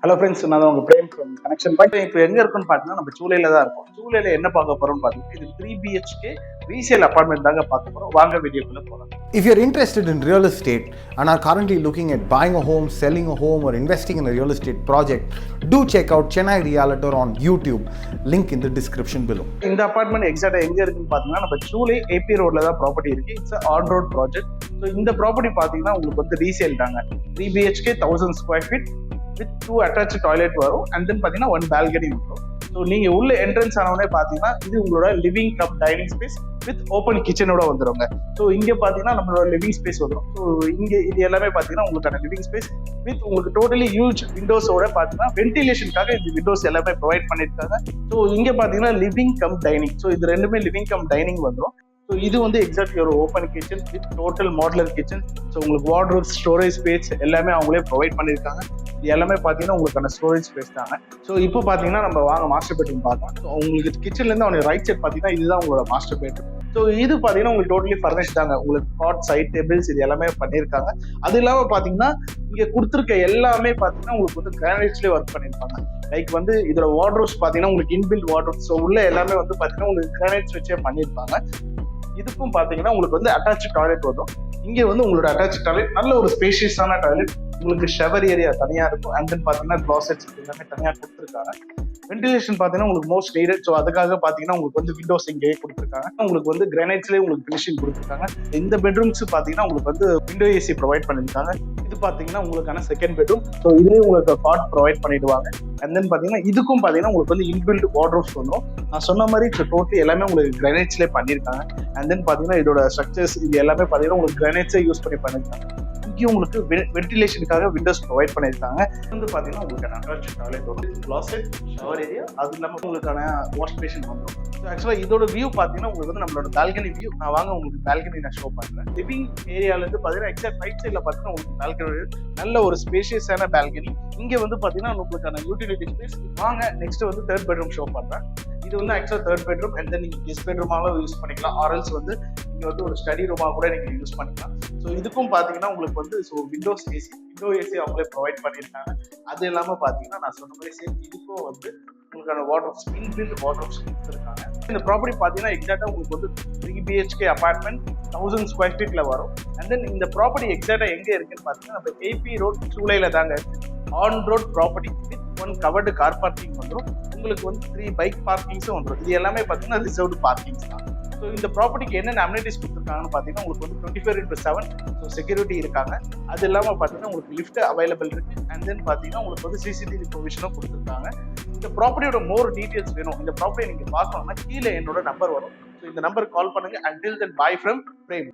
Hello friends, நான் தான் உங்கள் பிரேம் ஃப்ரம் கனெக்ஷன் பாயிண்ட். இப்போ எங்கே இருக்குன்னு பார்த்தீங்கன்னா நம்ம சூளையில் தான் இருக்கும். சூளையில் என்ன பார்க்க போகிறோம்னு பார்த்தீங்கன்னா இது 3 BHK ரீசேல் அப்பார்ட்மெண்ட் தாங்க பார்க்க போகிறோம். வாங்க வீடியோக்குள்ளே போகலாம். If you're interested in real estate and are currently looking at buying a home, selling a home or investing in a real estate project, do check out Chennai Realtor on YouTube. Link in the description below. இந்த apartment எக்ஸாக்டாக எங்கே இருக்குன்னு பார்த்தீங்கன்னா நம்ம சூளை AP ரோடில் தான் property இருக்குது. It's on road project. So இந்த ப்ராப்பர்ட்டி பார்த்தீங்கன்னா உங்களுக்கு வந்து ரீசேல் தாங்க. 3 BHK 1000 square feet with 2 attach toilet வரும். அண்ட் தென் பார்த்தீங்கன்னா 1 பால்கனி வரும். ஸோ நீங்கள் உள்ள என்ட்ரன்ஸ் ஆனவொடனே பார்த்தீங்கன்னா இது உங்களோட living cum dining space with open கிச்சனோட வந்துடுங்க. ஸோ இங்கே பார்த்தீங்கன்னா நம்மளோட லிவிங் ஸ்பேஸ் வந்துடும். ஸோ இங்கே இது எல்லாமே பார்த்தீங்கன்னா உங்களுக்கான லிவிங் ஸ்பேஸ் வித் உங்களுக்கு டோட்டலி ஹியூஜ் விண்டோஸோட பார்த்தீங்கன்னா வென்டிலேஷனுக்காக இந்த விண்டோஸ் எல்லாமே ப்ரொவைட் பண்ணியிருக்காங்க. ஸோ இங்கே பார்த்தீங்கன்னா லிவிங் கம் டைனிங். ஸோ இது ரெண்டுமே லிவிங் கம் டைனிங் வந்துடும். ஸோ இது வந்து எக்ஸாக்ட்லி ஒரு open kitchen with total modular kitchen. So உங்களுக்கு வார்ட்ரோப், ஸ்டோரேஜ் ஸ்பேஸ் எல்லாமே அவங்களே ப்ரொவைட் பண்ணியிருக்காங்க. இது எல்லாமே பார்த்தீங்கன்னா உங்களுக்கான ஸ்டோரேஜ் ஸ்பேஸ் தாங்க. ஸோ இப்போ பார்த்தீங்கன்னா நம்ம வாங்க மாஸ்டர் பெட்ரூம் பார்க்கலாம். ஸோ உங்களுக்கு கிச்சன்லேருந்து அவனுக்கு ரைட் சைட் பார்த்தீங்கன்னா இதுதான் உங்களோட மாஸ்டர் பெட்ரூம். ஸோ இது பார்த்தீங்கன்னா உங்களுக்கு டோட்டலி ஃபர்னிஷ் தாங்க. உங்களுக்கு காட், சைட் டேபிள்ஸ் இது எல்லாமே பண்ணியிருக்காங்க. அது இல்லாமல் பார்த்தீங்கன்னா இங்கே கொடுத்துருக்க எல்லாமே பார்த்தீங்கன்னா உங்களுக்கு வந்து கிரானைட்ஸ்லேயே ஒர்க் பண்ணியிருப்பாங்க. லைக் வந்து இதோட வார்ட்ரோப்ஸ் பார்த்தீங்கன்னா உங்களுக்கு இன்பில்ட் வார்ட்ரோப். ஸோ உள்ள எல்லாமே வந்து பார்த்தீங்கன்னா உங்களுக்கு கிரானைட்ஸ் வச்சே பண்ணியிருப்பாங்க. இதுக்கும் பார்த்தீங்கன்னா உங்களுக்கு வந்து அட்டாச் டாய்லெட் வரும். இங்கே வந்து உங்களோட அட்டாச் டாய்லெட் நல்ல ஒரு ஸ்பேஷியஸான டாய்லெட். உங்களுக்கு ஷவர் ஏரியா தனியாக இருக்கும். அண்ட் தென் பார்த்தீங்கன்னா கிளாசெட்ஸ் எல்லாமே தனியாக கொடுத்துருக்காங்க. வென்டிலேஷன் பார்த்தீங்கன்னா உங்களுக்கு மோஸ்ட் நீடட். ஸோ அதுக்காக பார்த்தீங்கன்னா உங்களுக்கு வந்து விண்டோஸ் இங்கேயே கொடுத்துருக்காங்க. உங்களுக்கு வந்து கிரானைட்ஸ்லேயே உங்களுக்கு ஃபினிஷிங் கொடுத்துருக்காங்க. இந்த பெட்ரூம்ஸ் பார்த்தீங்கன்னா உங்களுக்கு வந்து விண்டோ ஏசி ப்ரொவைட் பண்ணியிருக்காங்க. இது பார்த்தீங்கன்னா உங்களுக்கான செகண்ட் பெட்ரூம். ஸோ இதுலேயே உங்களுக்கு காட் ப்ரொவைட் பண்ணிடுவாங்க. அண்ட் தென் பார்த்தீங்கன்னா இதுக்கும் பார்த்தீங்கன்னா உங்களுக்கு வந்து இன்பில்ட் வார்ட்ரோப்ஸ் வந்துடும். நான் சொன்ன மாதிரி டோட்டலி எல்லாமே உங்களுக்கு கிரானைட்ஸ்லேயே பண்ணியிருக்காங்க. அண்ட் தென் பார்த்தீங்கன்னா இதோட ஸ்ட்ரக்சர்ஸ் இது எல்லாமே பார்த்தீங்கன்னா உங்களுக்கு கிரானைட்ஸே யூஸ் பண்ணி பண்ணியிருக்காங்க. இங்கே உங்களுக்கு வென்டிலேஷனுக்காக விண்டோஸ் ப்ரொவைட் பண்ணியிருக்காங்க. வந்து பார்த்தீங்கன்னா உங்களுக்கு அட்டாச் டாய்லெட் வரும், கிளாசெட், ஷவர் ஏரியா, அது இல்லாமல் உங்களுக்கான வாஷ் பேஷன் வந்துடும். ஸோ ஆக்சுவலாக இதோட வியூ பார்த்தீங்கன்னா உங்களுக்கு வந்து நம்மளோட பால்கனி வியூ. நான் வாங்க உங்களுக்கு பால்கனி நான் ஷோ பண்ணுறேன். லிவிங் ஏரியாலேருந்து பார்த்தீங்கன்னா எக்ஸாக்ட் ரைட் சைடில் பார்த்தீங்கன்னா உங்களுக்கு பால்கனி நல்ல ஒரு ஸ்பேஷியஸான பால்கனி. இங்கே வந்து பார்த்தீங்கன்னா உங்களுக்கான யூட்டிலிட்டி ஸ்பேஸ். வாங்க நெக்ஸ்ட் வந்து தேர்ட் பெட்ரூம் ஷோ பண்ணுறேன். இது வந்து ஆக்சுவலாக தேர்ட் பெட்ரூம். அண்ட் தென் நீங்கள் கெஸ்ட் பெட்ரூமாகவும் யூஸ் பண்ணிக்கலாம். ஆர்எல்ஸ் வந்து நீங்கள் வந்து ஒரு ஸ்டடி ரூமாக கூட நீங்கள் யூஸ் பண்ணிக்கலாம். ஸோ இதுக்கும் பார்த்தீங்கன்னா உங்களுக்கு வந்து ஸோ விண்டோ ஏசி அவங்களே ப்ரொவைட் பண்ணியிருக்காங்க. அது இல்லாமல் பார்த்தீங்கன்னா நான் சொன்ன மாதிரி சேம் இதுக்கும் வந்து உங்களுக்கான வார்ட்ரோப்ஸ், இன்பில்ட் வார்ட்ரோப்ஸ் கொடுத்துருக்காங்க. இந்த ப்ராப்பர்ட்டி பார்த்தீங்கன்னா எக்ஸாக்டாக உங்களுக்கு வந்து 3 BHK அப்பார்ட்மெண்ட் 1000 ஸ்கொயர் ஃபீட்டில் வரும். அண்ட் தென் இந்த ப்ராப்பர்ட்டி எக்ஸாக்டாக எங்கே இருக்குன்னு பார்த்தீங்கன்னா நம்ம AP ரோட் சூளையில் தாங்க இருக்குது. On road property with 1 covered car parking வந்துடும். உங்களுக்கு வந்து 3 பைக் பார்க்கிங்ஸும் வந்துடும். இது எல்லாமே பார்த்தீங்கன்னா ரிசர்வ்டு பார்க்கிங்ஸ் தான். ஸோ இந்த ப்ராப்பர்ட்டிக்கு என்னென்ன அம்யூனிட்டிஸ் கொடுத்துருக்காங்கன்னு பார்த்தீங்கன்னா உங்களுக்கு வந்து 24/7 ஸோ செக்யூரிட்டி இருக்காங்க. அது இல்லாமல் பார்த்தீங்கன்னா உங்களுக்கு லிஃப்ட் அவைலபிள் இருக்குது. அண்ட் தென் பார்த்தீங்கன்னா உங்களுக்கு வந்து CCTV ப்ரொவிஷனும் கொடுத்துருக்காங்க. இந்த ப்ராப்பர்ட்டியோட மோர் டீட்டெயில்ஸ் வேணும், இந்த ப்ராப்பர்ட்டியை நீங்கள் பார்க்கணும்னா கீழே என்னோட நம்பர் வரும். ஸோ இந்த நம்பருக்கு கால் பண்ணுங்கள். Until then bye from frame.